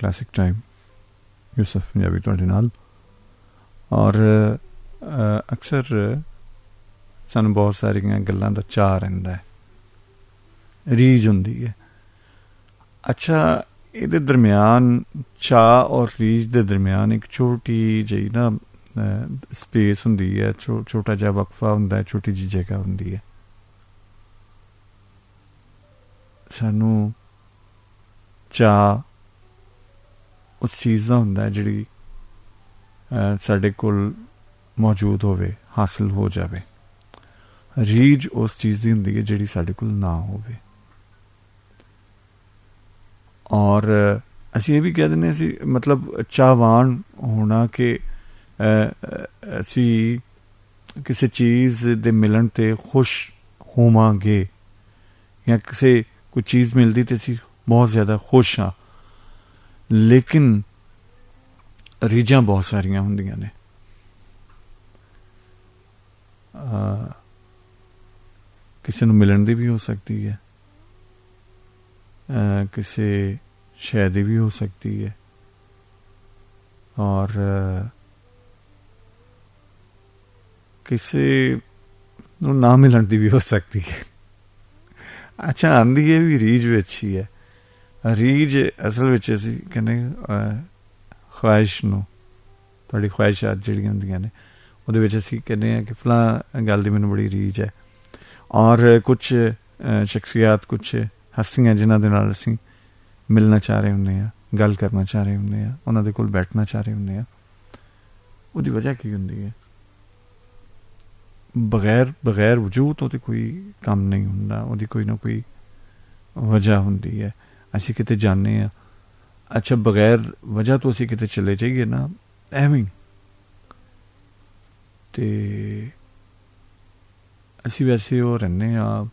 Classic time Yusuf Punjabi ਤੁਹਾਡੇ ਨਾਲ। ਔਰ ਅਕਸਰ ਸਾਨੂੰ ਬਹੁਤ ਸਾਰੀਆਂ ਗੱਲਾਂ ਦਾ ਚਾਅ ਰਹਿੰਦਾ ਹੈ, ਰੀਝ ਹੁੰਦੀ ਹੈ। ਅੱਛਾ, ਇਹਦੇ ਦਰਮਿਆਨ ਚਾਅ ਔਰ ਰੀਝ ਦੇ ਦਰਮਿਆਨ ਇੱਕ ਛੋਟੀ ਜਿਹੀ ਨਾ ਸਪੇਸ ਹੁੰਦੀ ਹੈ, ਛੋਟਾ ਜਿਹਾ ਵਕਫਾ ਹੁੰਦਾ ਹੈ, ਛੋਟੀ ਜਿਹੀ ਜਗ੍ਹਾ ਹੁੰਦੀ ਹੈ। ਸਾਨੂੰ ਚਾਅ ਉਸ ਚੀਜ਼ ਦਾ ਹੁੰਦਾ ਜਿਹੜੀ ਸਾਡੇ ਕੋਲ ਮੌਜੂਦ ਹੋਵੇ, ਹਾਸਿਲ ਹੋ ਜਾਵੇ। ਰੀਝ ਉਸ ਚੀਜ਼ ਦੀ ਹੁੰਦੀ ਹੈ ਜਿਹੜੀ ਸਾਡੇ ਕੋਲ ਨਾ ਹੋਵੇ। ਔਰ ਅਸੀਂ ਇਹ ਵੀ ਕਹਿ ਦਿੰਦੇ ਅਸੀਂ ਮਤਲਬ ਚਾਹਵਾਨ ਹੋਣਾ ਕਿ ਅਸੀਂ ਕਿਸੇ ਚੀਜ਼ ਦੇ ਮਿਲਣ 'ਤੇ ਖੁਸ਼ ਹੋਵਾਂਗੇ, ਜਾਂ ਕਿਸੇ ਕੋਈ ਚੀਜ਼ ਮਿਲਦੀ ਤਾਂ ਅਸੀਂ ਬਹੁਤ ਜ਼ਿਆਦਾ ਖੁਸ਼ ਹਾਂ। ਲੇਕਿਨ ਰੀਝਾਂ ਬਹੁਤ ਸਾਰੀਆਂ ਹੁੰਦੀਆਂ ਨੇ। ਕਿਸੇ ਨੂੰ ਮਿਲਣ ਦੀ ਵੀ ਹੋ ਸਕਦੀ ਹੈ, ਕਿਸੇ ਸ਼ੈ ਦੀ ਵੀ ਹੋ ਸਕਦੀ ਹੈ, ਔਰ ਕਿਸੇ ਨੂੰ ਨਾ ਮਿਲਣ ਦੀ ਵੀ ਹੋ ਸਕਦੀ ਹੈ। ਅੱਛਾ, ਆਉਂਦੀ ਹੈ ਵੀ ਰੀਝ ਵਿੱਚ ਹੀ ਹੈ। ਰੀਝ ਅਸਲ ਵਿੱਚ ਅਸੀਂ ਕਹਿੰਦੇ ਖਵਾਹਿਸ਼ ਨੂੰ, ਤੁਹਾਡੀ ਖਵਾਹਿਸ਼ਾਤ ਜਿਹੜੀਆਂ ਹੁੰਦੀਆਂ ਨੇ ਉਹਦੇ ਵਿੱਚ ਅਸੀਂ ਕਹਿੰਦੇ ਹਾਂ ਕਿ ਫਲਾਂ ਗੱਲ ਦੀ ਮੈਨੂੰ ਬੜੀ ਰੀਝ ਹੈ। ਔਰ ਕੁਛ ਸ਼ਖਸੀਅਤ, ਕੁਛ ਹਸਤੀਆਂ ਜਿਨ੍ਹਾਂ ਦੇ ਨਾਲ ਅਸੀਂ ਮਿਲਣਾ ਚਾਹ ਰਹੇ ਹੁੰਦੇ ਹਾਂ, ਗੱਲ ਕਰਨਾ ਚਾਹ ਰਹੇ ਹੁੰਦੇ ਹਾਂ, ਉਹਨਾਂ ਦੇ ਕੋਲ ਬੈਠਣਾ ਚਾਹ ਰਹੇ ਹੁੰਦੇ ਹਾਂ। ਉਹਦੀ ਵਜ੍ਹਾ ਕੀ ਹੁੰਦੀ ਹੈ? ਬਗੈਰ ਵਜੂਦ ਤੋਂ ਤਾਂ ਕੋਈ ਕੰਮ ਨਹੀਂ ਹੁੰਦਾ, ਉਹਦੀ ਕੋਈ ਨਾ ਕੋਈ ਵਜ੍ਹਾ ਹੁੰਦੀ ਹੈ। ਅਸੀਂ ਕਿਤੇ ਜਾਂਦੇ ਹਾਂ, ਅੱਛਾ ਬਗੈਰ ਵਜ੍ਹਾ ਤੋਂ ਅਸੀਂ ਕਿਤੇ ਚਲੇ ਜਾਈਏ ਨਾ ਐਵੇਂ, ਅਤੇ ਅਸੀਂ ਵੈਸੇ ਉਹ ਰਹਿੰਦੇ ਹਾਂ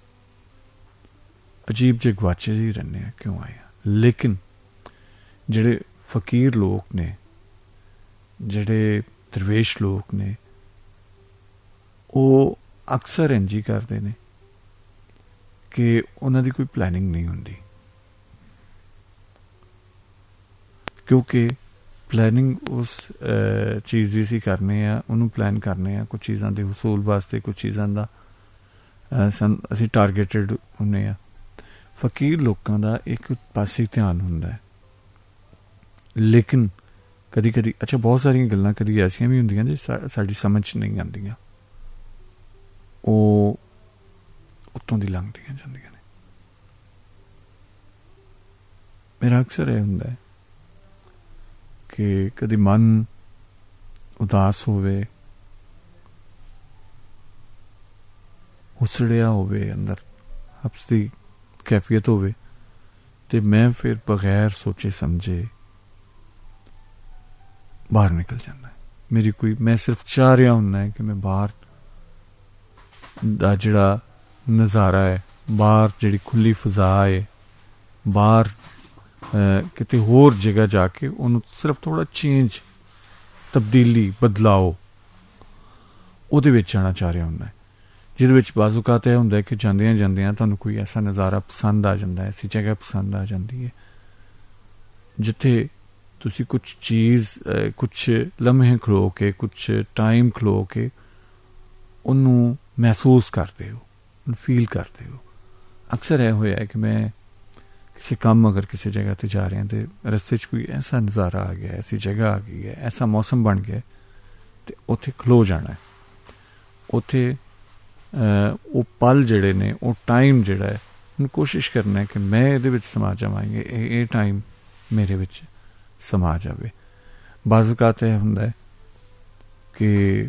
ਅਜੀਬ ਜਿਹੇ ਗਵਾਚੇ ਜਿਹੇ ਰਹਿੰਦੇ ਹਾਂ, ਕਿਉਂ ਆਏ ਹਾਂ। ਲੇਕਿਨ ਜਿਹੜੇ ਫਕੀਰ ਲੋਕ ਨੇ, ਜਿਹੜੇ ਦਰਵੇਸ਼ ਲੋਕ ਨੇ, ਉਹ ਅਕਸਰ ਇੰਝ ਹੀ ਕਰਦੇ ਨੇ ਕਿ ਉਹਨਾਂ ਦੀ ਕੋਈ ਪਲੈਨਿੰਗ ਨਹੀਂ ਹੁੰਦੀ, ਕਿਉਂਕਿ ਪਲੈਨਿੰਗ ਉਸ ਚੀਜ਼ ਦੀ ਅਸੀਂ ਕਰਨੇ ਆ, ਉਹਨੂੰ ਪਲਾਨ ਕਰਨੇ ਆ ਕੁਛ ਚੀਜ਼ਾਂ ਦੇ ਹਸੂਲ ਵਾਸਤੇ, ਕੁਛ ਚੀਜ਼ਾਂ ਦਾ ਅਸੀਂ ਟਾਰਗੇਟਡ ਹੁੰਦੇ ਹਾਂ। ਫਕੀਰ ਲੋਕਾਂ ਦਾ ਇੱਕ ਪਾਸੇ ਧਿਆਨ ਹੁੰਦਾ ਹੈ। ਲੇਕਿਨ ਕਦੀ ਕਦੀ ਅੱਛਾ ਬਹੁਤ ਸਾਰੀਆਂ ਗੱਲਾਂ ਕਦੀ ਐਸੀਆਂ ਵੀ ਹੁੰਦੀਆਂ ਜੇ ਸਾਡੀ ਸਮਝ ਨਹੀਂ ਆਉਂਦੀਆਂ, ਉਹ ਉੱਤੋਂ ਦੀ ਲੰਘਦੀਆਂ ਜਾਂਦੀਆਂ ਨੇ। ਮੇਰਾ ਅਕਸਰ ਇਹ ਹੁੰਦਾ ਹੈ ਕਿ ਕਦੀ ਮਨ ਉਦਾਸ ਹੋਵੇ, ਉਸੜਿਆ ਹੋਵੇ, ਅੰਦਰ ਹਬਸ ਦੀ ਕੈਫੀਅਤ ਹੋਵੇ, ਅਤੇ ਮੈਂ ਫਿਰ ਬਗੈਰ ਸੋਚੇ ਸਮਝੇ ਬਾਹਰ ਨਿਕਲ ਜਾਂਦਾ। ਮੈਂ ਸਿਰਫ ਚਾਹ ਰਿਹਾ ਹੁੰਦਾ ਕਿ ਮੈਂ ਬਾਹਰ ਦਾ ਜਿਹੜਾ ਨਜ਼ਾਰਾ ਹੈ, ਬਾਹਰ ਜਿਹੜੀ ਖੁੱਲ੍ਹੀ ਫਜ਼ਾ ਹੈ, ਬਾਹਰ ਕਿਤੇ ਹੋਰ ਜਗ੍ਹਾ ਜਾ ਕੇ ਉਹਨੂੰ ਸਿਰਫ ਥੋੜ੍ਹਾ ਚੇਂਜ, ਤਬਦੀਲੀ, ਬਦਲਾਓ, ਉਹਦੇ ਵਿੱਚ ਜਾਣਾ ਚਾਹ ਰਿਹਾ ਹੁੰਦਾ, ਜਿਹਦੇ ਵਿੱਚ ਬਾਜ਼ ਔਕਾਤ ਇਹ ਹੁੰਦਾ ਕਿ ਜਾਂਦਿਆਂ ਜਾਂਦਿਆਂ ਤੁਹਾਨੂੰ ਕੋਈ ਐਸਾ ਨਜ਼ਾਰਾ ਪਸੰਦ ਆ ਜਾਂਦਾ, ਐਸੀ ਜਗ੍ਹਾ ਪਸੰਦ ਆ ਜਾਂਦੀ ਹੈ ਜਿੱਥੇ ਤੁਸੀਂ ਕੁਛ ਚੀਜ਼, ਕੁਛ ਲਮਹੇ ਖਲੋ ਕੇ, ਕੁਛ ਟਾਈਮ ਖਲੋ ਕੇ ਉਹਨੂੰ ਮਹਿਸੂਸ ਕਰਦੇ ਹੋ, ਉਹਨੂੰ ਫੀਲ ਕਰਦੇ ਹੋ। ਅਕਸਰ ਇਹ ਹੋਇਆ ਕਿ ਮੈਂ ਕਿਸੇ ਕੰਮ, ਅਗਰ ਕਿਸੇ ਜਗ੍ਹਾ 'ਤੇ ਜਾ ਰਿਹਾ ਅਤੇ ਰਸਤੇ 'ਚ ਕੋਈ ਐਸਾ ਨਜ਼ਾਰਾ ਆ ਗਿਆ, ਐਸੀ ਜਗ੍ਹਾ ਆ ਗਈ ਹੈ, ਐਸਾ ਮੌਸਮ ਬਣ ਗਿਆ, ਅਤੇ ਉੱਥੇ ਖਲੋ ਜਾਣਾ, ਉੱਥੇ ਉਹ ਪਲ ਜਿਹੜੇ ਨੇ, ਉਹ ਟਾਈਮ ਜਿਹੜਾ ਹੈ, ਉਹਨੂੰ ਕੋਸ਼ਿਸ਼ ਕਰਨਾ ਕਿ ਮੈਂ ਇਹਦੇ ਵਿੱਚ ਸਮਾ ਜਾਵਾਂਗੇ, ਇਹ ਟਾਈਮ ਮੇਰੇ ਵਿੱਚ ਸਮਾ ਜਾਵੇ। ਬਾਜ਼ ਔਕਾਤ ਇਹ ਹੁੰਦਾ ਹੈ ਕਿ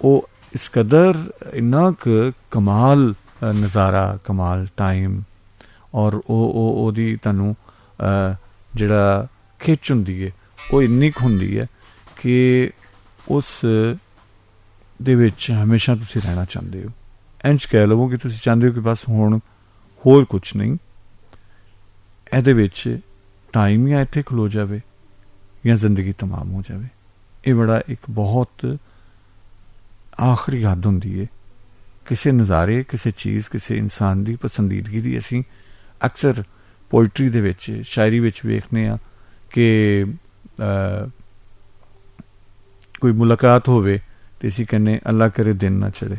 ਉਹ ਇਸ ਕਦਰ ਇੰਨਾ ਕੁ ਕਮਾਲ ਨਜ਼ਾਰਾ, ਕਮਾਲ ਟਾਈਮ, ਔਰ ਉਹਦੀ ਤੁਹਾਨੂੰ ਜਿਹੜਾ ਖਿੱਚ ਹੁੰਦੀ ਹੈ ਉਹ ਇੰਨੀ ਕੁ ਹੁੰਦੀ ਹੈ ਕਿ ਉਸ ਦੇ ਵਿੱਚ ਹਮੇਸ਼ਾ ਤੁਸੀਂ ਰਹਿਣਾ ਚਾਹੁੰਦੇ ਹੋ। ਇੰਝ ਕਹਿ ਲਵੋ ਕਿ ਤੁਸੀਂ ਚਾਹੁੰਦੇ ਹੋ ਕਿ ਬਸ ਹੁਣ ਹੋਰ ਕੁਛ ਨਹੀਂ, ਇਹਦੇ ਵਿੱਚ ਟਾਈਮ ਜਾਂ ਇੱਥੇ ਖਲੋ ਜਾਵੇ ਜਾਂ ਜ਼ਿੰਦਗੀ ਤਮਾਮ ਹੋ ਜਾਵੇ। ਇਹ ਬੜਾ ਇੱਕ ਬਹੁਤ ਆਖਰੀ ਹੱਦ ਹੁੰਦੀ ਹੈ ਕਿਸੇ ਨਜ਼ਾਰੇ, ਕਿਸੇ ਚੀਜ਼, ਕਿਸੇ ਇਨਸਾਨ ਦੀ ਪਸੰਦੀਦਗੀ ਦੀ। ਅਸੀਂ ਅਕਸਰ ਪੋਇਟਰੀ ਦੇ ਵਿੱਚ, ਸ਼ਾਇਰੀ ਵਿੱਚ ਵੇਖਦੇ ਹਾਂ कि कोई मुलाकात होवे तो इसी कन्ने अल्लाह करे दिन ना चढ़े,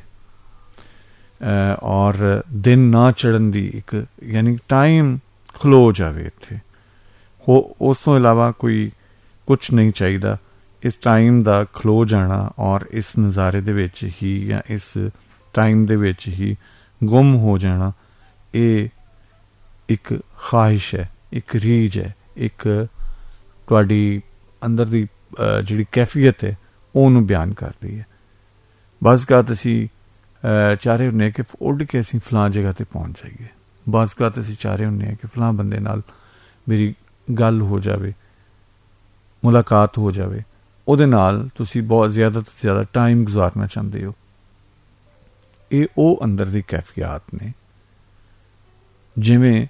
और दिन ना चढ़न दी एक यानी टाइम खलो जावे इत्थे हो। उस तो इलावा कोई कुछ नहीं चाहिए। इस टाइम दा खलो जाना और इस नज़ारे दे विच ही या इस टाइम दे विच ही गुम हो जाना, ये एक ख्वाहिश है, एक रीझ है, एक तुहाडी अंदर दी जिहड़ी कैफियत है ਉਹਨੂੰ ਬਿਆਨ ਕਰਦੀ ਹੈ। ਬਸ ਗਾਤ ਅਸੀਂ ਚਾਰੇ ਹੁੰਦੇ ਕਿ ਉੱਡ ਕੇ ਅਸੀਂ ਫਲਾਂ ਜਗ੍ਹਾ 'ਤੇ ਪਹੁੰਚ ਜਾਈਏ। ਬਸ ਗਾਤ ਅਸੀਂ ਚਾਰੇ ਹੁੰਦੇ ਹਾਂ ਕਿ ਫਲਾਂ ਬੰਦੇ ਨਾਲ ਮੇਰੀ ਗੱਲ ਹੋ ਜਾਵੇ, ਮੁਲਾਕਾਤ ਹੋ ਜਾਵੇ, ਉਹਦੇ ਨਾਲ ਤੁਸੀਂ ਬਹੁਤ ਜ਼ਿਆਦਾ ਤੋਂ ਜ਼ਿਆਦਾ ਟਾਈਮ ਗੁਜ਼ਾਰਨਾ ਚਾਹੁੰਦੇ ਹੋ। ਇਹ ਉਹ ਅੰਦਰ ਦੀ ਕੈਫੀਅਤ ਨੇ। ਜਿਵੇਂ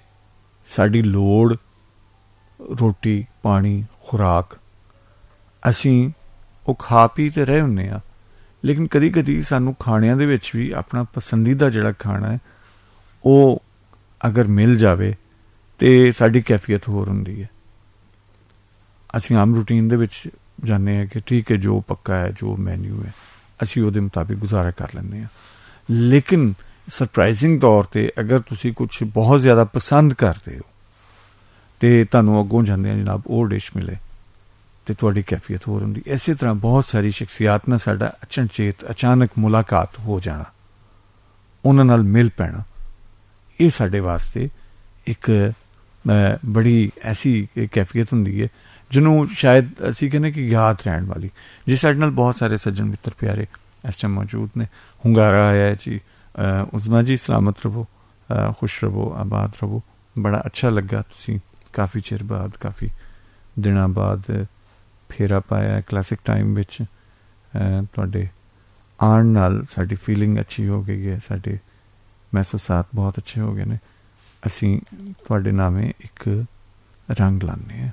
ਸਾਡੀ ਲੋੜ ਰੋਟੀ ਪਾਣੀ ਖੁਰਾਕ ਅਸੀਂ ਉਹ ਖਾ ਪੀ ਤੇ ਰਹੇ ਹੁੰਦੇ ਹਾਂ, ਲੇਕਿਨ ਕਦੀ ਕਦੀ ਸਾਨੂੰ ਖਾਣਿਆਂ ਦੇ ਵਿੱਚ ਵੀ ਆਪਣਾ ਪਸੰਦੀਦਾ ਜਿਹੜਾ ਖਾਣਾ ਹੈ ਉਹ ਅਗਰ ਮਿਲ ਜਾਵੇ ਤੇ ਸਾਡੀ ਕੈਫੀਅਤ ਹੋਰ ਹੁੰਦੀ ਹੈ। ਅਸੀਂ ਆਮ ਰੂਟੀਨ ਦੇ ਵਿੱਚ ਜਾਂਦੇ ਹਾਂ ਕਿ ਠੀਕ ਹੈ ਜੋ ਪੱਕਾ ਹੈ ਜੋ ਮੈਨਿਊ ਹੈ ਅਸੀਂ ਉਹਦੇ ਮੁਤਾਬਿਕ ਗੁਜ਼ਾਰਾ ਕਰ ਲੈਂਦੇ ਹਾਂ। ਲੇਕਿਨ ਸਰਪ੍ਰਾਈਜ਼ਿੰਗ ਤੌਰ 'ਤੇ ਅਗਰ ਤੁਸੀਂ ਕੁਛ ਬਹੁਤ ਜ਼ਿਆਦਾ ਪਸੰਦ ਕਰਦੇ ਹੋ ਤੇ ਤੁਹਾਨੂੰ ਅੱਗੋਂ ਜਾਂਦੇ ਜਨਾਬ ਉਹ ਡਿਸ਼ ਮਿਲੇ ਤੇ ਤੁਹਾਡੀ ਕੈਫੀਅਤ ਹੋਰ ਹੁੰਦੀ। ਇਸੇ ਤਰ੍ਹਾਂ ਬਹੁਤ ਸਾਰੀ ਸ਼ਖਸੀਅਤ ਨਾਲ ਸਾਡਾ ਅਚਨਚੇਤ ਅਚਾਨਕ ਮੁਲਾਕਾਤ ਹੋ ਜਾਣਾ, ਉਹਨਾਂ ਨਾਲ ਮਿਲ ਪੈਣਾ, ਇਹ ਸਾਡੇ ਵਾਸਤੇ ਇੱਕ ਬੜੀ ਐਸੀ ਕੈਫੀਅਤ ਹੁੰਦੀ ਹੈ ਜਿਹਨੂੰ ਸ਼ਾਇਦ ਅਸੀਂ ਕਹਿੰਦੇ ਕਿ ਯਾਦ ਰਹਿਣ ਵਾਲੀ। ਜੇ ਸਾਡੇ ਨਾਲ ਬਹੁਤ ਸਾਰੇ ਸੱਜਣ ਮਿੱਤਰ ਪਿਆਰੇ ਇਸ ਟਾਈਮ ਮੌਜੂਦ ਨੇ। ਹੁੰਗਾਰਾ ਆਇਆ ਹੈ ਜੀ, ਉਸਮਾ ਜੀ ਸਲਾਮਤ ਰਵੋ, ਖੁਸ਼ ਰਵੋ, ਆਬਾਦ ਰਵੋ। ਬੜਾ ਅੱਛਾ ਲੱਗਾ, ਤੁਸੀਂ ਕਾਫੀ ਚਿਰ ਬਾਅਦ ਕਾਫੀ ਦਿਨਾਂ ਬਾਅਦ ਫੇਰਾ ਪਾਇਆ ਕਲਾਸਿਕ ਟਾਈਮ ਵਿੱਚ। ਤੁਹਾਡੇ ਆਉਣ ਨਾਲ ਸਾਡੀ ਫੀਲਿੰਗ ਅੱਛੀ ਹੋ ਗਈ ਹੈ, ਸਾਡੇ ਮਹਿਸੂਸਾਤ ਬਹੁਤ ਅੱਛੇ ਹੋ ਗਏ ਨੇ। ਅਸੀਂ ਤੁਹਾਡੇ ਨਾਮੇ ਇੱਕ ਰੰਗ ਲਾਉਂਦੇ ਹਾਂ।